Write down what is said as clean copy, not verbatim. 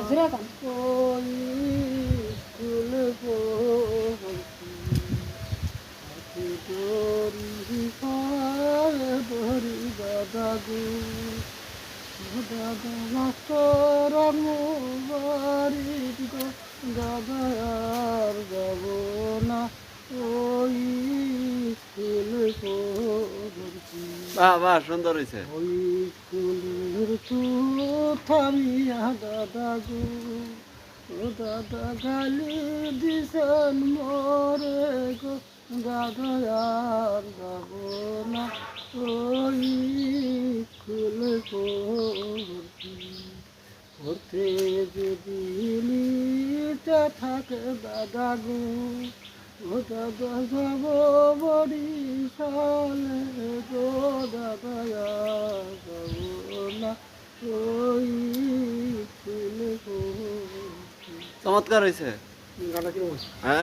ওই স্কুল পড়ি দাদা গো দাদা মাস্টার বাড়ি গো দাদা আর যাব না ওই স্কুল পড়ি। বাহ বাহ, সুন্দর হয়েছে। ওই স্কুলের তুথামিয়া দাদা গো ও দাদা গালি দিছেন মোরে গো দাদা আর যাব না ওই স্কুল পড়তে যদি লিটা থাকে দাদা গো ও দাদা যাব বরিশালে গো দাদা আর যাব না ওই স্কুল চমৎকার হয়েছে। গানটা কিরকম? হ্যাঁ।